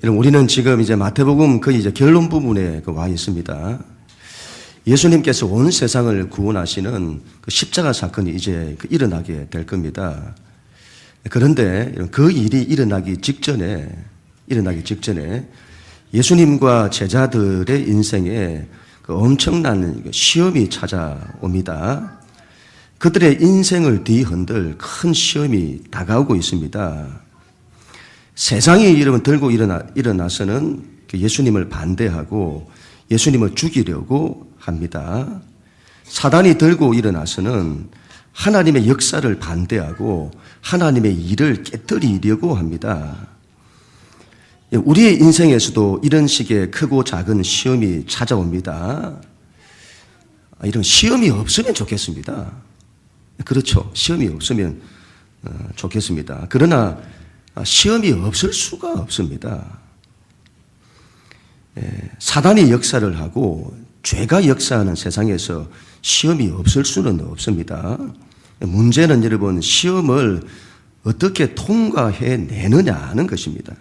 우리는 지금 이제 마태복음 거의 이제 결론 부분에 와 있습니다. 예수님께서 온 세상을 구원하시는 그 십자가 사건이 이제 일어나게 될 겁니다. 그런데 그 일이 일어나기 직전에 예수님과 제자들의 인생에 그 엄청난 시험이 찾아옵니다. 그들의 인생을 뒤흔들 큰 시험이 다가오고 있습니다. 세상이 들고 일어나서는 예수님을 반대하고 예수님을 죽이려고 합니다. 사단이 들고 일어나서는 하나님의 역사를 반대하고 하나님의 일을 깨뜨리려고 합니다. 우리의 인생에서도 이런 식의 크고 작은 시험이 찾아옵니다. 이런 시험이 없으면 좋겠습니다. 그렇죠. 시험이 없으면 좋겠습니다. 그러나 시험이 없을 수가 없습니다. 사단이 역사를 하고 죄가 역사하는 세상에서 시험이 없을 수는 없습니다. 문제는 여러분, 시험을 어떻게 통과해 내느냐 하는 것입니다.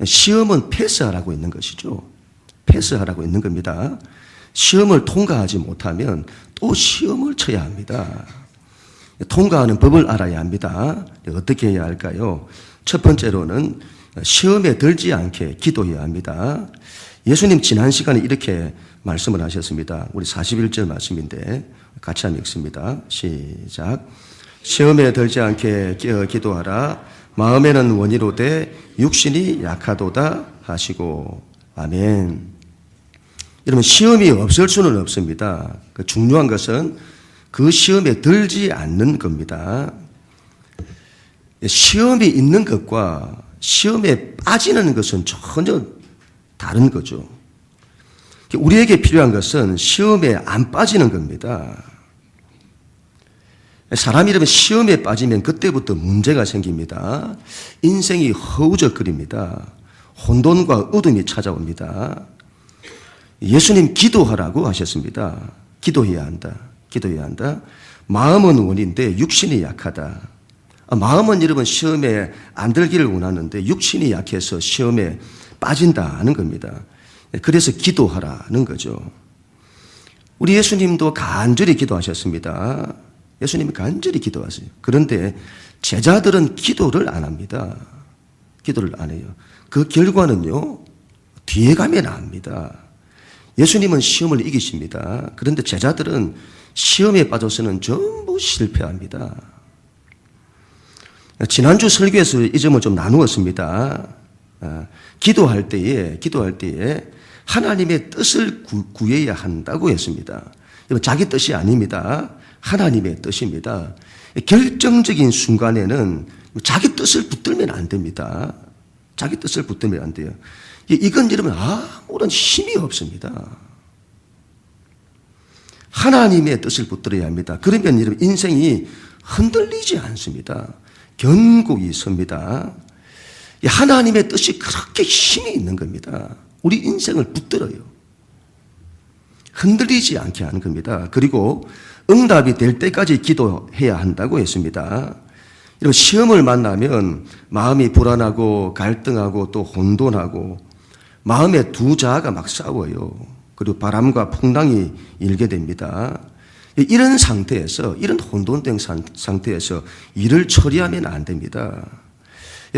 시험은 패스하라고 있는 것이죠. 패스하라고 있는 겁니다. 시험을 통과하지 못하면 또 시험을 쳐야 합니다. 통과하는 법을 알아야 합니다. 어떻게 해야 할까요? 첫 번째로는 시험에 들지 않게 기도해야 합니다. 예수님 지난 시간에 이렇게 말씀을 하셨습니다. 우리 41절 말씀인데 같이 한번 읽습니다. 시작. 시험에 들지 않게 기도하라. 마음에는 원이로되 육신이 약하도다 하시고. 아멘. 여러분, 시험이 없을 수는 없습니다. 중요한 것은 그 시험에 들지 않는 겁니다. 시험이 있는 것과 시험에 빠지는 것은 전혀 다른 거죠. 우리에게 필요한 것은 시험에 안 빠지는 겁니다. 사람이라면 시험에 빠지면 그때부터 문제가 생깁니다. 인생이 허우적거립니다. 혼돈과 어둠이 찾아옵니다. 예수님 기도하라고 하셨습니다. 기도해야 한다. 기도해야 한다. 마음은 원인데 육신이 약하다. 마음은 여러분 시험에 안 들기를 원하는데 육신이 약해서 시험에 빠진다는 겁니다. 그래서 기도하라는 거죠. 우리 예수님도 간절히 기도하셨습니다. 예수님이 간절히 기도하세요. 그런데 제자들은 기도를 안 합니다. 기도를 안 해요. 그 결과는요, 뒤에 가면 압니다. 예수님은 시험을 이기십니다. 그런데 제자들은 시험에 빠져서는 전부 실패합니다. 지난주 설교에서 이 점을 좀 나누었습니다. 기도할 때에 하나님의 뜻을 구해야 한다고 했습니다. 자기 뜻이 아닙니다. 하나님의 뜻입니다. 결정적인 순간에는 자기 뜻을 붙들면 안 됩니다. 자기 뜻을 붙들면 안 돼요. 이건 여러분 아무런 힘이 없습니다. 하나님의 뜻을 붙들어야 합니다. 그러면 여러분 인생이 흔들리지 않습니다. 견고히 섭니다. 하나님의 뜻이 그렇게 힘이 있는 겁니다. 우리 인생을 붙들어요. 흔들리지 않게 하는 겁니다. 그리고 응답이 될 때까지 기도해야 한다고 했습니다. 이런 시험을 만나면 마음이 불안하고 갈등하고 또 혼돈하고 마음의 두 자아가 막 싸워요. 그리고 바람과 풍랑이 일게 됩니다. 이런 상태에서, 이런 혼돈된 상태에서 일을 처리하면 안 됩니다.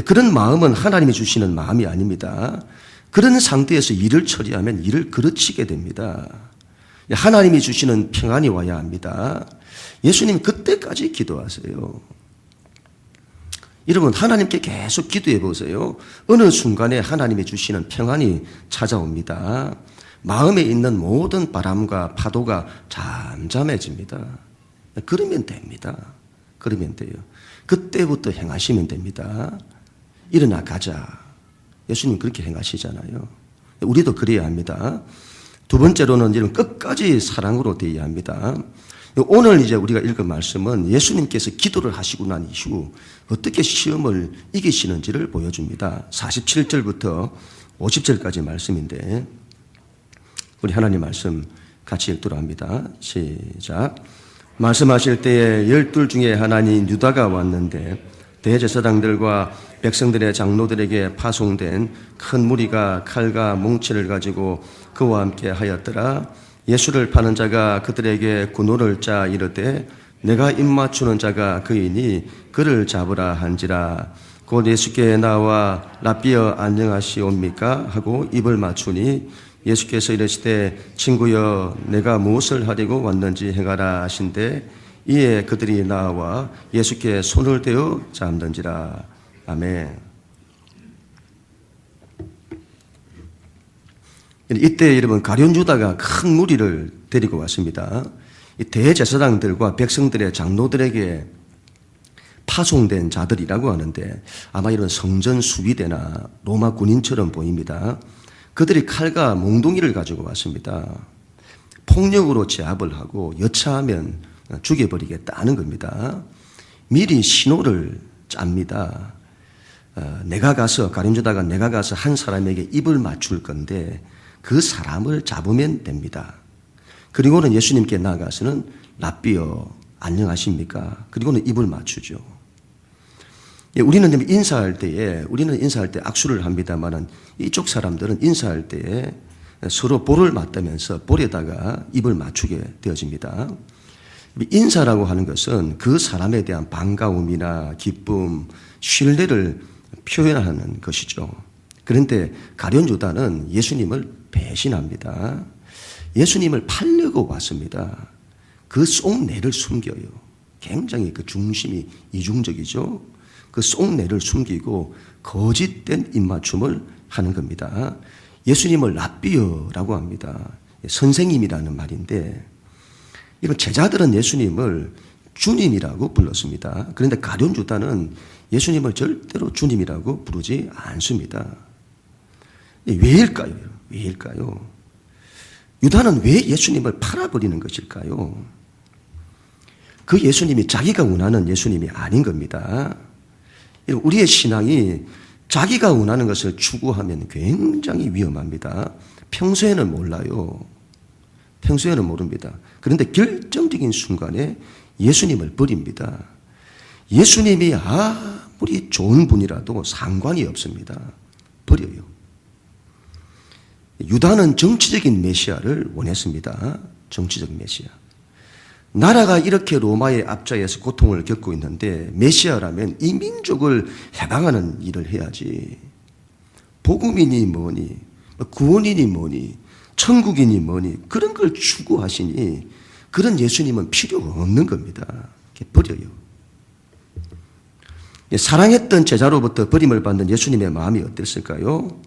그런 마음은 하나님이 주시는 마음이 아닙니다. 그런 상태에서 일을 처리하면 일을 그르치게 됩니다. 하나님이 주시는 평안이 와야 합니다. 예수님 그때까지 기도하세요. 여러분, 하나님께 계속 기도해 보세요. 어느 순간에 하나님이 주시는 평안이 찾아옵니다. 마음에 있는 모든 바람과 파도가 잠잠해집니다. 그러면 됩니다. 그러면 돼요. 그때부터 행하시면 됩니다. 일어나 가자. 예수님 그렇게 행하시잖아요. 우리도 그래야 합니다. 두 번째로는 이런 끝까지 사랑으로 대해야 합니다. 오늘 이제 우리가 읽은 말씀은 예수님께서 기도를 하시고 난 이후 어떻게 시험을 이기시는지를 보여줍니다. 47절부터 50절까지 말씀인데 우리 하나님 말씀 같이 읽도록 합니다. 시작. 말씀하실 때에 12 중에 하나인 유다가 왔는데 대제사장들과 백성들의 장로들에게 파송된 큰 무리가 칼과 뭉치를 가지고 그와 함께 하였더라. 예수를 파는 자가 그들에게 군호를 짜 이르되 내가 입맞추는 자가 그이니 그를 잡으라 한지라. 곧 예수께 나와 라삐어 안녕하시옵니까 하고 입을 맞추니 예수께서 이르시되 친구여 내가 무엇을 하려고 왔는지 행하라 하신대 이에 그들이 나와 예수께 손을 대어 잡는지라. 아멘. 이때 여러분 가룟 유다가 큰 무리를 데리고 왔습니다. 이 대제사장들과 백성들의 장로들에게 파송된 자들이라고 하는데 아마 이런 성전 수비대나 로마 군인처럼 보입니다. 그들이 칼과 몽둥이를 가지고 왔습니다. 폭력으로 제압을 하고 여차하면 죽여버리겠다는 겁니다. 미리 신호를 짭니다. 내가 가서 가룟 유다가 내가 가서 한 사람에게 입을 맞출 건데 그 사람을 잡으면 됩니다. 그리고는 예수님께 나가서는 라삐어 안녕하십니까? 그리고는 입을 맞추죠. 우리는 인사할 때 악수를 합니다만은 이쪽 사람들은 인사할 때에 서로 볼을 맞대면서 볼에다가 입을 맞추게 되어집니다. 인사라고 하는 것은 그 사람에 대한 반가움이나 기쁨, 신뢰를 표현하는 것이죠. 그런데 가룟 유다는 예수님을 배신합니다. 예수님을 팔려고 왔습니다. 그 속내를 숨겨요. 굉장히 그 중심이 이중적이죠. 그 속내를 숨기고 거짓된 입맞춤을 하는 겁니다. 예수님을 라삐어라고 합니다. 선생님이라는 말인데 이런 제자들은 예수님을 주님이라고 불렀습니다. 그런데 가룟 유다는 예수님을 절대로 주님이라고 부르지 않습니다. 왜일까요? 왜일까요? 유다는 왜 예수님을 팔아버리는 것일까요? 그 예수님이 자기가 원하는 예수님이 아닌 겁니다. 우리의 신앙이 자기가 원하는 것을 추구하면 굉장히 위험합니다. 평소에는 몰라요. 평소에는 모릅니다. 그런데 결정적인 순간에 예수님을 버립니다. 예수님이 아무리 좋은 분이라도 상관이 없습니다. 버려요. 유다는 정치적인 메시아를 원했습니다. 정치적 메시아. 나라가 이렇게 로마의 압제에서 고통을 겪고 있는데 메시아라면 이 민족을 해방하는 일을 해야지. 복음이니 뭐니 구원이니 뭐니 천국이니 뭐니 그런 걸 추구하시니 그런 예수님은 필요가 없는 겁니다. 버려요. 사랑했던 제자로부터 버림을 받는 예수님의 마음이 어땠을까요?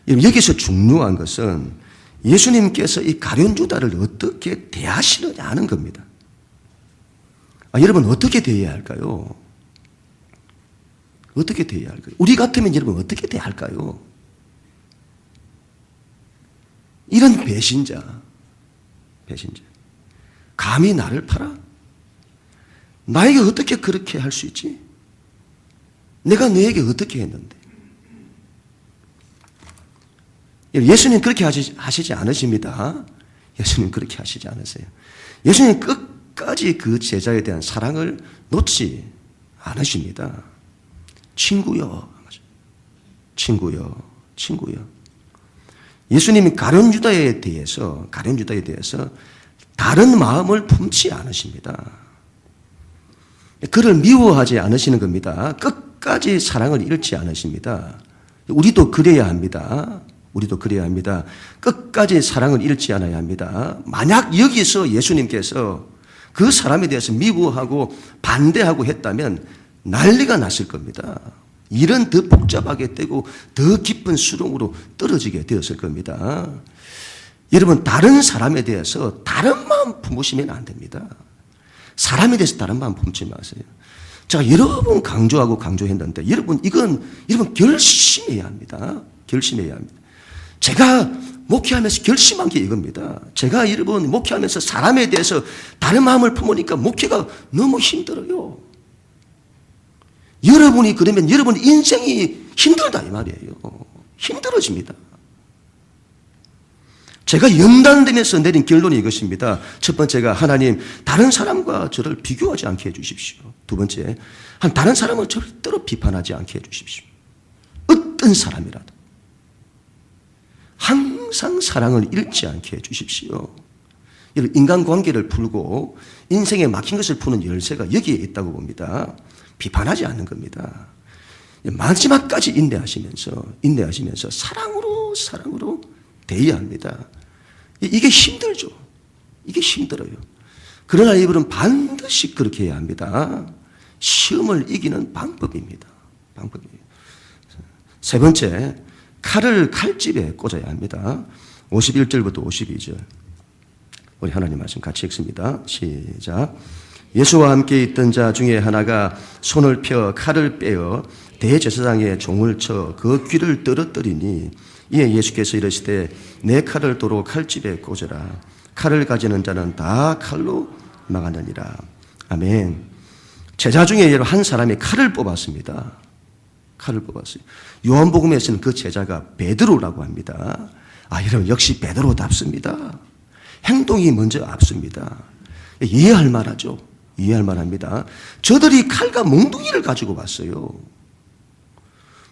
여기서 중요한 것은 예수님께서 이 가룟 유다를 어떻게 대하시느냐 하는 겁니다. 여러분 어떻게 대해야 할까요? 어떻게 대해야 할까요? 우리 같으면 여러분 어떻게 대할까요? 이런 배신자. 감히 나를 팔아? 나에게 어떻게 그렇게 할 수 있지? 내가 너에게 어떻게 했는데? 예수님 그렇게 하시지 않으십니다. 예수님 그렇게 하시지 않으세요. 예수님 끝까지 그 제자에 대한 사랑을 놓지 않으십니다. 친구요. 예수님이 가룟 유다에 대해서 다른 마음을 품지 않으십니다. 그를 미워하지 않으시는 겁니다. 끝까지 사랑을 잃지 않으십니다. 우리도 그래야 합니다. 끝까지 사랑을 잃지 않아야 합니다. 만약 여기서 예수님께서 그 사람에 대해서 미워하고 반대하고 했다면 난리가 났을 겁니다. 일은 더 복잡하게 되고 더 깊은 수렁으로 떨어지게 되었을 겁니다. 여러분 다른 사람에 대해서 다른 마음 품으시면 안 됩니다. 사람에 대해서 다른 마음 품지 마세요. 제가 여러 번 강조했는데 여러분 결심해야 합니다. 제가 목회하면서 결심한 게 이겁니다. 제가 여러분 목회하면서 사람에 대해서 다른 마음을 품으니까 목회가 너무 힘들어요. 여러분이 그러면 여러분 인생이 힘들다 이 말이에요. 힘들어집니다. 제가 연단되면서 내린 결론이 이것입니다. 첫 번째가 하나님 다른 사람과 저를 비교하지 않게 해주십시오. 두 번째, 다른 사람을 절대로 비판하지 않게 해주십시오. 어떤 사람이라도 항상 사랑을 잃지 않게 해주십시오. 이런 인간관계를 풀고 인생에 막힌 것을 푸는 열쇠가 여기에 있다고 봅니다. 비판하지 않는 겁니다. 마지막까지 인내하시면서 사랑으로 대해야 합니다. 이게 힘들죠. 이게 힘들어요. 그러나 이분은 반드시 그렇게 해야 합니다. 시험을 이기는 방법입니다. 세 번째, 칼을 칼집에 꽂아야 합니다. 51절부터 52절. 우리 하나님 말씀 같이 읽습니다. 시작. 예수와 함께 있던 자 중에 하나가 손을 펴 칼을 빼어 대제사장의 종을 쳐 그 귀를 떨어뜨리니 이에 예수께서 이르시되 내 칼을 도로 칼집에 꽂으라. 칼을 가지는 자는 다 칼로 망하느니라. 아멘. 제자 중에 한 사람이 칼을 뽑았습니다. 칼을 뽑았어요. 요한복음에서는 그 제자가 베드로라고 합니다. 여러분 역시 베드로답습니다. 행동이 먼저 앞섭니다. 이해할 만하죠. 이해할 만합니다. 저들이 칼과 몽둥이를 가지고 왔어요.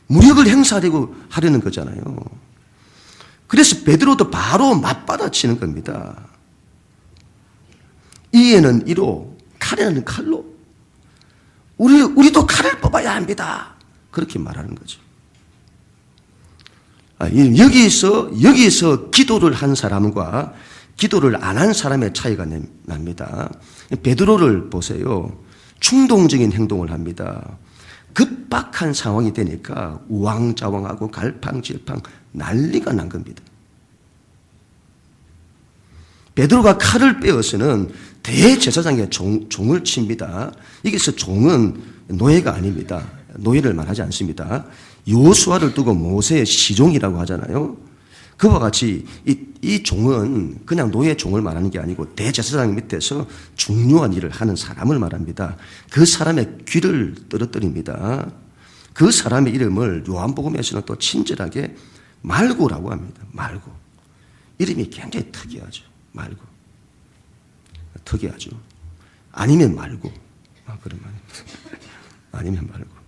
무력을 행사하려고 하려는 거잖아요. 그래서 베드로도 바로 맞받아치는 겁니다. 이에는 이로, 칼에는 칼로. 우리도 칼을 뽑아야 합니다. 그렇게 말하는 거죠. 여기서 기도를 한 사람과 기도를 안 한 사람의 차이가 납니다. 베드로를 보세요. 충동적인 행동을 합니다. 급박한 상황이 되니까 우왕좌왕하고 갈팡질팡 난리가 난 겁니다. 베드로가 칼을 빼어서는 대제사장의 종을 칩니다. 여기서 종은 노예가 아닙니다. 노예를 말하지 않습니다. 여호수아를 두고 모세의 시종이라고 하잖아요. 그와 같이 이 종은 그냥 노예 종을 말하는 게 아니고 대제사장 밑에서 중요한 일을 하는 사람을 말합니다. 그 사람의 귀를 떨어뜨립니다. 그 사람의 이름을 요한복음에서는 또 친절하게 말고라고 합니다. 말고. 이름이 굉장히 특이하죠. 말고. 특이하죠. 아니면 말고. 그런 말입니다. 아니면 말고.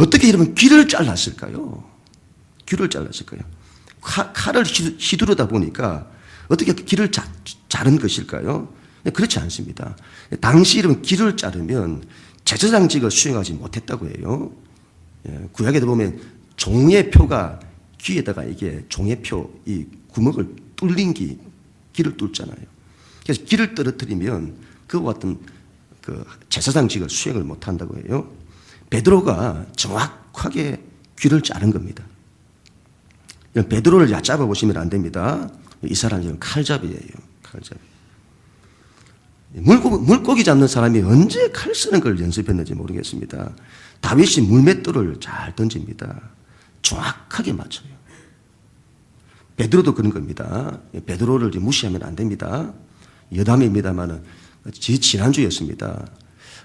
어떻게 이러면 귀를 잘랐을까요? 귀를 잘랐을까요? 칼을 휘두르다 보니까 어떻게 귀를 자른 것일까요? 그렇지 않습니다. 당시 이러면 귀를 자르면 제사장직을 수행하지 못했다고 해요. 구약에 보면 종의 표가 귀에다가 이게 종의 표, 이 구멍을 뚫린 귀를 뚫잖아요. 그래서 귀를 떨어뜨리면 그와 같은 그 제사장직을 수행을 못한다고 해요. 베드로가 정확하게 귀를 자른 겁니다. 베드로를 얕잡아 보시면 안 됩니다. 이 사람은 지금 칼잡이예요. 칼잡이. 물고기 잡는 사람이 언제 칼 쓰는 걸 연습했는지 모르겠습니다. 다윗이 물맷돌을 잘 던집니다. 정확하게 맞춰요. 베드로도 그런 겁니다. 베드로를 무시하면 안 됩니다. 여담입니다만은 지난주였습니다.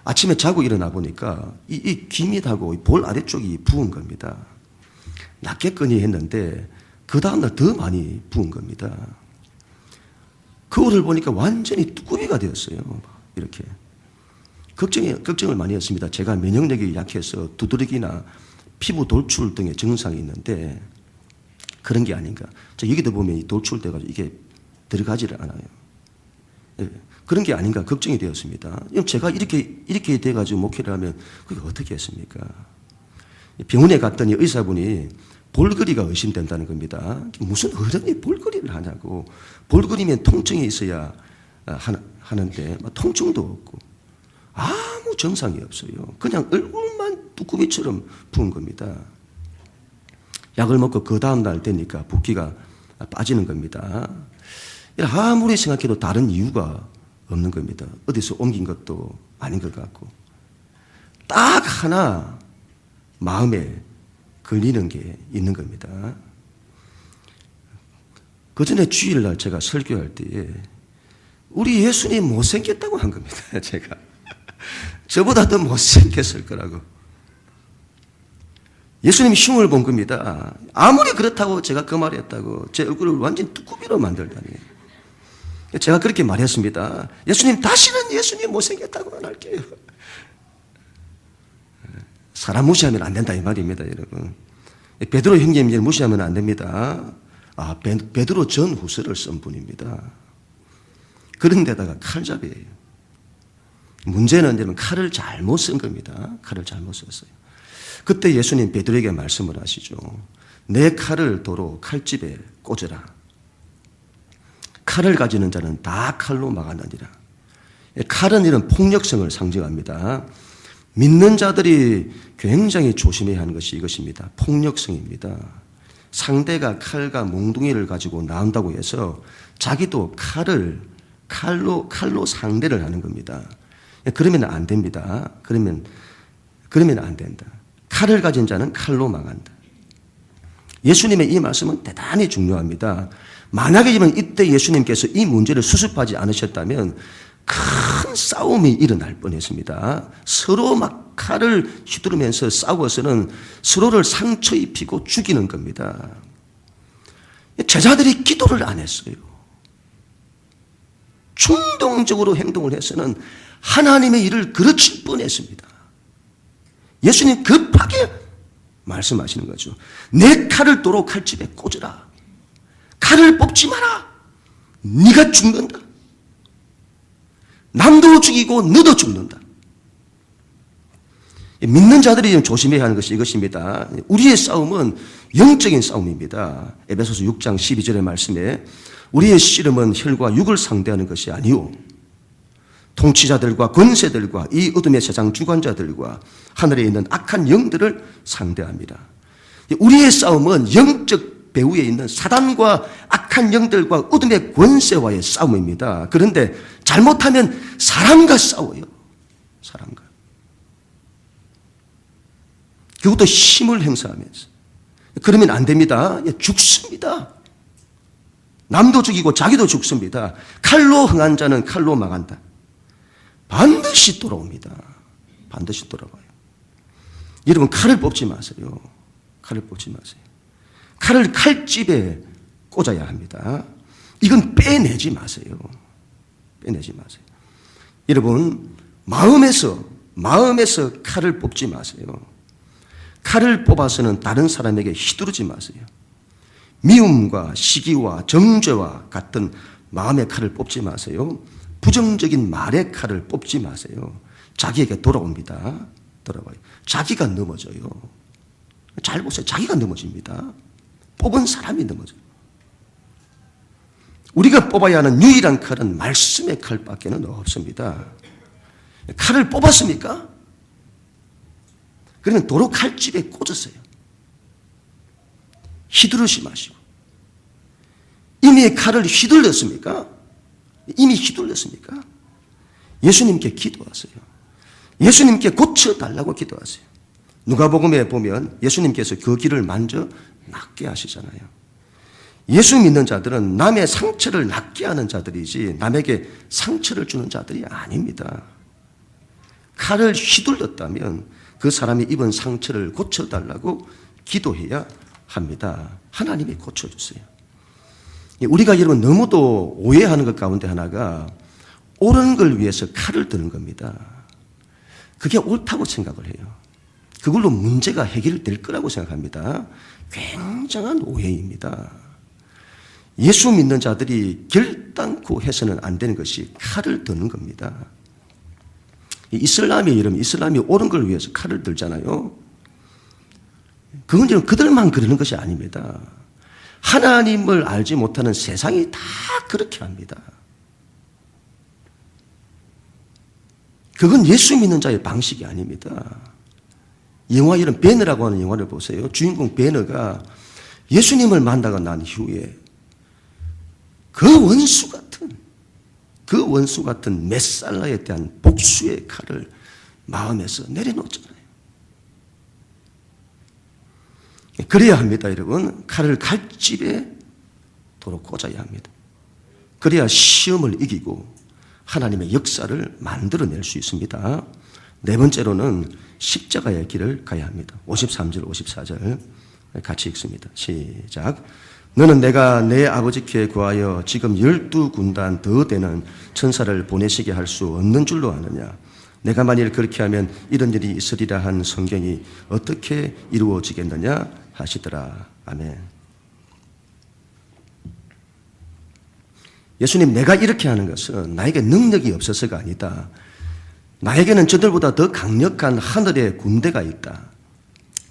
아침에 자고 일어나 보니까 이 귀 밑하고 볼 아래쪽이 부은 겁니다. 낫겠거니 했는데 그 다음날 더 많이 부은 겁니다. 거울을 보니까 완전히 뚜꾸미가 되었어요. 이렇게. 걱정을 많이 했습니다. 제가 면역력이 약해서 두드러기나 피부 돌출 등의 증상이 있는데 그런 게 아닌가. 여기도 보면 돌출돼가지고 이게 들어가지를 않아요. 그런 게 아닌가 걱정이 되었습니다. 제가 이렇게 돼가지고 목회를 하면 그게 어떻게 했습니까? 병원에 갔더니 의사분이 볼거리가 의심된다는 겁니다. 무슨 어른이 볼거리를 하냐고. 볼거리면 통증이 있어야 하는데 통증도 없고 아무 증상이 없어요. 그냥 얼굴만 뚜꾸미처럼 부은 겁니다. 약을 먹고 그 다음날 되니까 붓기가 빠지는 겁니다. 아무리 생각해도 다른 이유가 없는 겁니다. 어디서 옮긴 것도 아닌 것 같고 딱 하나 마음에 걸리는 게 있는 겁니다. 그 전에 주일날 제가 설교할 때에 우리 예수님 못생겼다고 한 겁니다. 제가 저보다 더 못생겼을 거라고. 예수님이 흉을 본 겁니다. 아무리 그렇다고 제가 그 말을 했다고 제 얼굴을 완전히 뚜꾸미로 만들다니. 제가 그렇게 말했습니다. 예수님, 다시는 예수님 못생겼다고 안 할게요. 사람 무시하면 안 된다 이 말입니다, 여러분. 베드로 형제님 무시하면 안 됩니다. 베드로 전후서를 쓴 분입니다. 그런데다가 칼잡이에요. 문제는 여러분 칼을 잘못 쓴 겁니다. 칼을 잘못 썼어요. 그때 예수님 베드로에게 말씀을 하시죠. 내 칼을 도로 칼집에 꽂으라. 칼을 가지는 자는 다 칼로 막아나니라. 칼은 이런 폭력성을 상징합니다. 믿는 자들이 굉장히 조심해야 하는 것이 이것입니다. 폭력성입니다. 상대가 칼과 몽둥이를 가지고 나온다고 해서 자기도 칼로 상대를 하는 겁니다. 그러면 안 됩니다. 그러면 안 된다. 칼을 가진 자는 칼로 망한다. 예수님의 이 말씀은 대단히 중요합니다. 만약에 이때 예수님께서 이 문제를 수습하지 않으셨다면 큰 싸움이 일어날 뻔했습니다. 서로 막 칼을 휘두르면서 싸워서는 서로를 상처 입히고 죽이는 겁니다. 제자들이 기도를 안 했어요. 충동적으로 행동을 해서는 하나님의 일을 그르칠 뻔했습니다. 예수님 급하게 말씀하시는 거죠. 내 칼을 도로 칼집에 꽂으라. 칼을 뽑지 마라. 네가 죽는다. 남도 죽이고 너도 죽는다. 믿는 자들이 조심해야 하는 것이 이것입니다. 우리의 싸움은 영적인 싸움입니다. 에베소서 6장 12절의 말씀에 우리의 씨름은 혈과 육을 상대하는 것이 아니오 통치자들과 권세들과 이 어둠의 세상 주관자들과 하늘에 있는 악한 영들을 상대합니다. 우리의 싸움은 영적 배후에 있는 사단과 악한 영들과 어둠의 권세와의 싸움입니다. 그런데 잘못하면 사람과 싸워요. 사람과. 그것도 힘을 행사하면서. 그러면 안 됩니다. 죽습니다. 남도 죽이고 자기도 죽습니다. 칼로 흥한 자는 칼로 망한다. 반드시 돌아옵니다. 반드시 돌아와요. 여러분, 칼을 뽑지 마세요. 칼을 뽑지 마세요. 칼을 칼집에 꽂아야 합니다. 이건 빼내지 마세요. 빼내지 마세요. 여러분, 마음에서 칼을 뽑지 마세요. 칼을 뽑아서는 다른 사람에게 휘두르지 마세요. 미움과 시기와 정죄와 같은 마음의 칼을 뽑지 마세요. 부정적인 말의 칼을 뽑지 마세요. 자기에게 돌아옵니다. 돌아와요. 자기가 넘어져요. 잘 보세요. 자기가 넘어집니다. 뽑은 사람이 넘어져요. 우리가 뽑아야 하는 유일한 칼은 말씀의 칼밖에는 없습니다. 칼을 뽑았습니까? 그러면 도로 칼집에 꽂으세요. 휘두르지 마시고. 이미 칼을 휘둘렀습니까? 이미 휘둘렀습니까? 예수님께 기도하세요. 예수님께 고쳐달라고 기도하세요. 누가복음에 보면 예수님께서 그 길을 만져 낫게 하시잖아요. 예수 믿는 자들은 남의 상처를 낫게 하는 자들이지 남에게 상처를 주는 자들이 아닙니다. 칼을 휘둘렀다면 그 사람이 입은 상처를 고쳐달라고 기도해야 합니다. 하나님이 고쳐주세요. 우리가 여러분 너무도 오해하는 것 가운데 하나가 옳은 걸 위해서 칼을 드는 겁니다. 그게 옳다고 생각을 해요. 그걸로 문제가 해결될 거라고 생각합니다. 굉장한 오해입니다. 예수 믿는 자들이 결단코 해서는 안 되는 것이 칼을 드는 겁니다. 이슬람이 옳은 걸 위해서 칼을 들잖아요. 그건 지금 그들만 그러는 것이 아닙니다. 하나님을 알지 못하는 세상이 다 그렇게 합니다. 그건 예수 믿는 자의 방식이 아닙니다. 영화 이런 베너라고 하는 영화를 보세요. 주인공 베너가 예수님을 만나고 난 후에 그 원수 같은 메살라에 대한 복수의 칼을 마음에서 내려놓잖아요. 그래야 합니다, 여러분. 칼을 칼집에 도로 꽂아야 합니다. 그래야 시험을 이기고 하나님의 역사를 만들어낼 수 있습니다. 네 번째로는 십자가의 길을 가야 합니다. 53절, 54절 같이 읽습니다. 시작. 너는 내가 내 아버지께 구하여 지금 12군단 더 되는 천사를 보내시게 할 수 없는 줄로 아느냐. 내가 만일 그렇게 하면 이런 일이 있으리라 한 성경이 어떻게 이루어지겠느냐 하시더라. 아멘. 예수님, 내가 이렇게 하는 것은 나에게 능력이 없어서가 아니다. 나에게는 저들보다 더 강력한 하늘의 군대가 있다.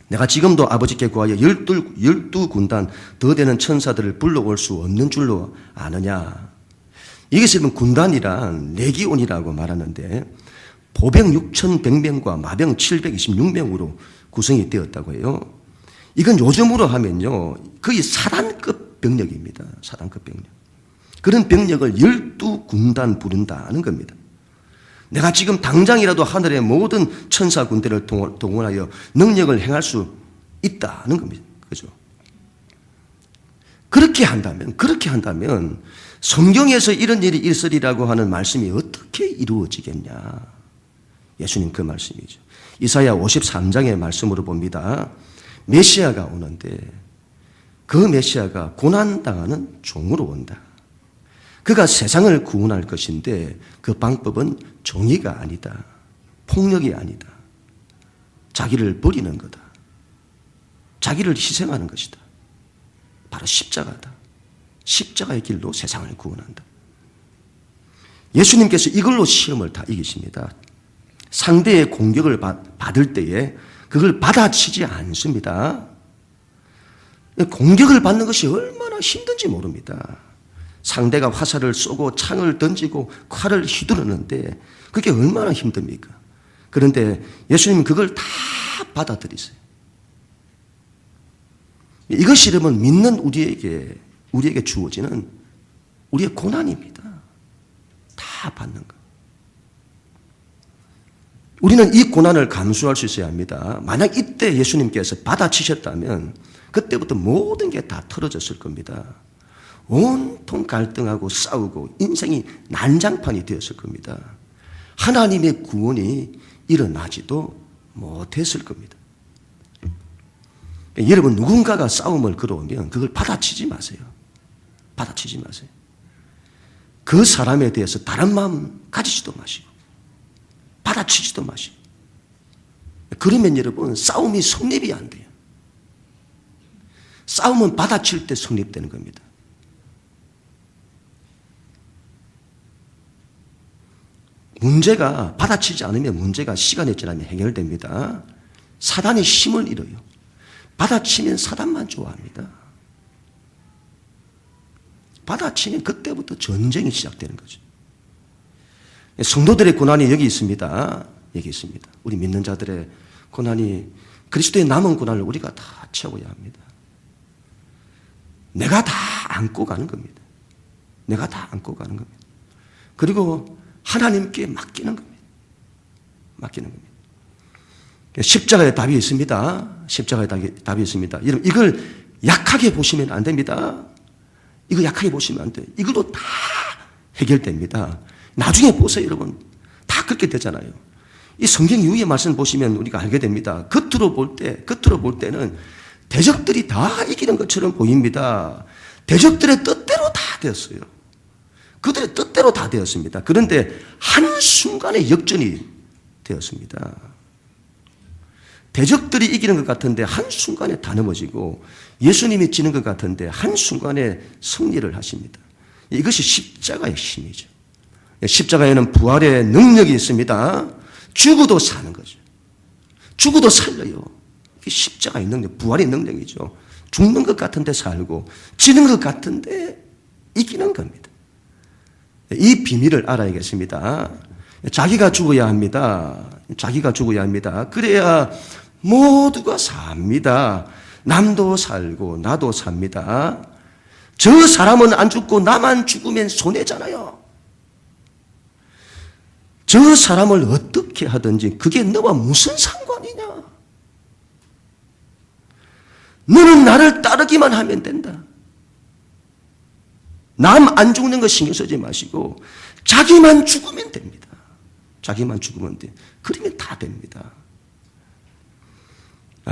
내가 지금도 아버지께 구하여 12군단 더 되는 천사들을 불러올 수 없는 줄로 아느냐. 이것이 군단이란 레기온이라고 말하는데 보병 6,100명과 마병 726명으로 구성이 되었다고 해요. 이건 요즘으로 하면요 거의 사단급 병력입니다. 사단급 병력. 그런 병력을 12군단 부른다는 겁니다. 내가 지금 당장이라도 하늘의 모든 천사 군대를 동원하여 능력을 행할 수 있다는 겁니다. 그죠? 그렇게 한다면 성경에서 이런 일이 있으리라고 하는 말씀이 어떻게 이루어지겠냐? 예수님 그 말씀이죠. 이사야 53장의 말씀으로 봅니다. 메시아가 오는데 그 메시아가 고난당하는 종으로 온다. 그가 세상을 구원할 것인데 그 방법은 정의가 아니다. 폭력이 아니다. 자기를 버리는 거다. 자기를 희생하는 것이다. 바로 십자가다. 십자가의 길로 세상을 구원한다. 예수님께서 이걸로 시험을 다 이기십니다. 상대의 공격을 받을 때에 그걸 받아치지 않습니다. 공격을 받는 것이 얼마나 힘든지 모릅니다. 상대가 화살을 쏘고 창을 던지고 칼을 휘두르는데 그게 얼마나 힘듭니까? 그런데 예수님은 그걸 다 받아들이세요. 이것이 여러분 믿는 우리에게 주어지는 우리의 고난입니다. 다 받는 것. 우리는 이 고난을 감수할 수 있어야 합니다. 만약 이때 예수님께서 받아치셨다면 그때부터 모든 게 다 틀어졌을 겁니다. 온통 갈등하고 싸우고 인생이 난장판이 되었을 겁니다. 하나님의 구원이 일어나지도 못했을 겁니다. 여러분 누군가가 싸움을 걸어오면 그걸 받아치지 마세요. 받아치지 마세요. 그 사람에 대해서 다른 마음 가지지도 마시고 받아치지도 마시고 그러면 여러분 싸움이 성립이 안 돼요. 싸움은 받아칠 때 성립되는 겁니다. 문제가 받아치지 않으면 문제가 시간이 지나면 해결됩니다. 사단이 힘을 잃어요. 받아치면 사단만 좋아합니다. 받아치면 그때부터 전쟁이 시작되는 거죠. 성도들의 고난이 여기 있습니다. 여기 있습니다. 우리 믿는 자들의 고난이 그리스도의 남은 고난을 우리가 다 채워야 합니다. 내가 다 안고 가는 겁니다. 내가 다 안고 가는 겁니다. 그리고 하나님께 맡기는 겁니다. 맡기는 겁니다. 십자가에 답이 있습니다. 십자가에 답이 있습니다. 여러분 이걸 약하게 보시면 안 됩니다. 이거 약하게 보시면 안 돼요. 이걸로 다 해결됩니다. 나중에 보세요, 여러분. 다 그렇게 되잖아요. 이 성경 이후의 말씀 보시면 우리가 알게 됩니다. 겉으로 볼 때는 대적들이 다 이기는 것처럼 보입니다. 대적들의 뜻대로 다 되었어요. 그들의 뜻대로 다 되었습니다. 그런데 한순간에 역전이 되었습니다. 대적들이 이기는 것 같은데 한순간에 다 넘어지고 예수님이 지는 것 같은데 한순간에 승리를 하십니다. 이것이 십자가의 힘이죠. 십자가에는 부활의 능력이 있습니다. 죽어도 사는 거죠. 죽어도 살려요. 이게 십자가의 능력, 부활의 능력이죠. 죽는 것 같은데 살고 지는 것 같은데 이기는 겁니다. 이 비밀을 알아야겠습니다. 자기가 죽어야 합니다. 자기가 죽어야 합니다. 그래야 모두가 삽니다. 남도 살고 나도 삽니다. 저 사람은 안 죽고 나만 죽으면 손해잖아요. 저 사람을 어떻게 하든지 그게 너와 무슨 상관이냐? 너는 나를 따르기만 하면 된다. 남 안 죽는 거 신경 쓰지 마시고 자기만 죽으면 됩니다. 자기만 죽으면 돼. 그러면 다 됩니다.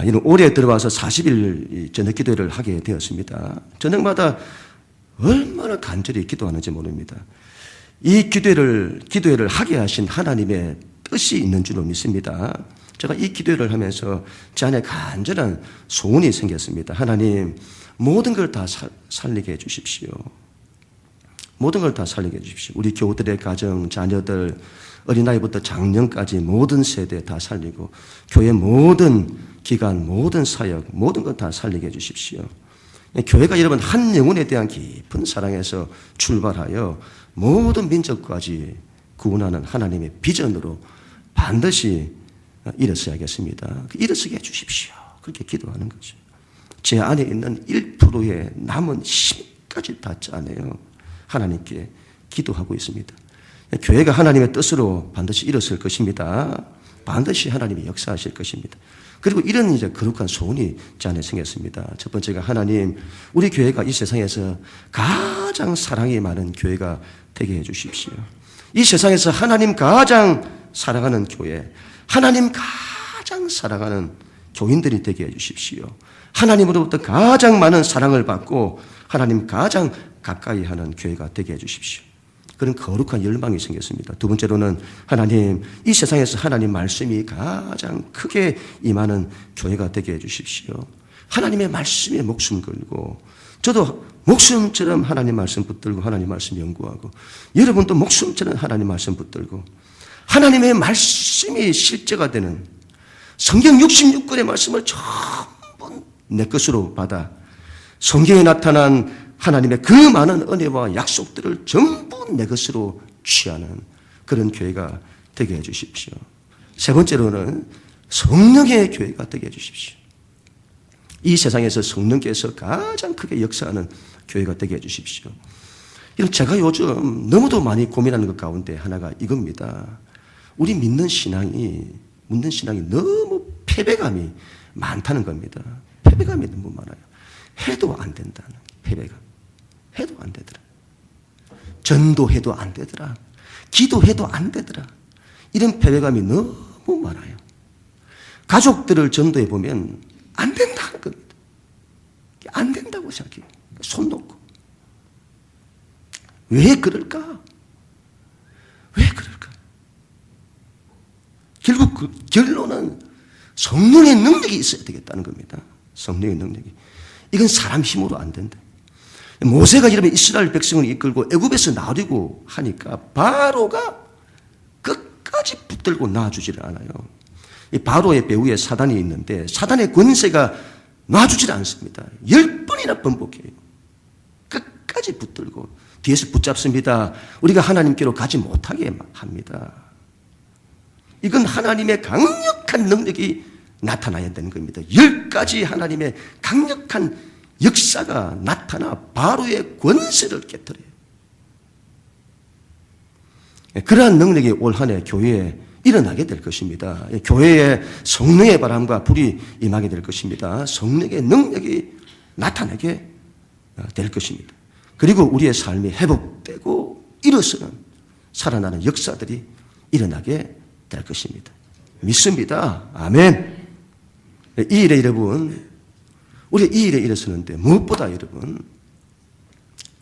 이런 올해 들어와서 40일 저녁 기도회를 하게 되었습니다. 저녁마다 얼마나 간절히 기도하는지 모릅니다. 이 기도회를 하게 하신 하나님의 뜻이 있는 줄로 믿습니다. 제가 이 기도회를 하면서 제 안에 간절한 소원이 생겼습니다. 하나님, 모든 걸 다 살리게 해주십시오. 모든 걸 다 살리게 해주십시오. 우리 교우들의 가정, 자녀들, 어린아이부터 장년까지 모든 세대 다 살리고 교회 모든 기관, 모든 사역, 모든 것 다 살리게 해주십시오. 교회가 여러분 한 영혼에 대한 깊은 사랑에서 출발하여 모든 민족까지 구원하는 하나님의 비전으로 반드시 일어서야겠습니다. 일어서게 해주십시오. 그렇게 기도하는 거죠. 제 안에 있는 1%의 남은 힘까지 다 짜내요. 하나님께 기도하고 있습니다. 교회가 하나님의 뜻으로 반드시 일어설 것입니다. 반드시 하나님이 역사하실 것입니다. 그리고 이런 이제 거룩한 소원이 제 안에 생겼습니다. 첫 번째가 하나님, 우리 교회가 이 세상에서 가장 사랑이 많은 교회가 되게 해 주십시오. 이 세상에서 하나님 가장 사랑하는 교회, 하나님 가장 사랑하는 교인들이 되게 해 주십시오. 하나님으로부터 가장 많은 사랑을 받고 하나님 가장 가까이 하는 교회가 되게 해 주십시오. 그런 거룩한 열망이 생겼습니다. 두 번째로는 하나님, 이 세상에서 하나님 말씀이 가장 크게 임하는 교회가 되게 해 주십시오. 하나님의 말씀에 목숨 걸고, 저도 목숨처럼 하나님 말씀 붙들고 하나님 말씀 연구하고, 여러분도 목숨처럼 하나님 말씀 붙들고, 하나님의 말씀이 실제가 되는 성경 66권의 말씀을 전부 내 것으로 받아 성경에 나타난 하나님의 그 많은 은혜와 약속들을 전부 내 것으로 취하는 그런 교회가 되게 해 주십시오. 세 번째로는 성령의 교회가 되게 해 주십시오. 이 세상에서 성령께서 가장 크게 역사하는 교회가 되게 해 주십시오. 제가 요즘 너무도 많이 고민하는 것 가운데 하나가 이겁니다. 우리 믿는 신앙이 너무 패배감이 많다는 겁니다. 패배감이 너무 많아요. 해도 안 된다는 패배감. 해도 안 되더라. 전도해도 안 되더라. 기도해도 안 되더라. 이런 패배감이 너무 많아요. 가족들을 전도해 보면 안 된다는 겁니다. 안 된다고 생각해요. 손 놓고. 왜 그럴까? 왜 그럴까? 결국 그 결론은 성령의 능력이 있어야 되겠다는 겁니다. 성령의 능력이. 이건 사람 힘으로 안 된다. 모세가 이러면 이스라엘 백성을 이끌고 애굽에서 나오려고 하니까 바로가 끝까지 붙들고 놔주지를 않아요. 이 바로의 배후에 사단이 있는데 사단의 권세가 놔주지를 않습니다. 10번이나 번복해요. 끝까지 붙들고 뒤에서 붙잡습니다. 우리가 하나님께로 가지 못하게 합니다. 이건 하나님의 강력한 능력이 나타나야 되는 겁니다. 10가지 하나님의 강력한 역사가 나타나 바로의 권세를 깨뜨려요. 그러한 능력이 올 한 해 교회에 일어나게 될 것입니다. 교회에 성령의 바람과 불이 임하게 될 것입니다. 성령의 능력이 나타나게 될 것입니다. 그리고 우리의 삶이 회복되고 일어서는 살아나는 역사들이 일어나게 될 것입니다. 믿습니다. 아멘. 이 일에 여러분, 우리가 이 일에 일어서는데 무엇보다 여러분,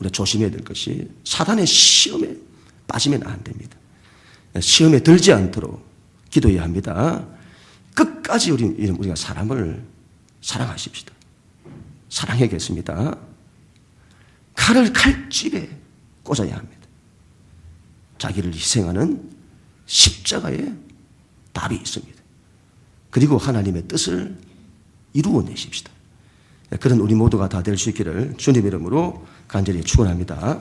우리가 조심해야 될 것이 사단의 시험에 빠지면 안 됩니다. 시험에 들지 않도록 기도해야 합니다. 끝까지 우리가 사람을 사랑하십시다. 사랑해야겠습니다. 칼을 칼집에 꽂아야 합니다. 자기를 희생하는 십자가에 답이 있습니다. 그리고 하나님의 뜻을 이루어내십시다. 그런 우리 모두가 다 될 수 있기를 주님 이름으로 간절히 축원합니다.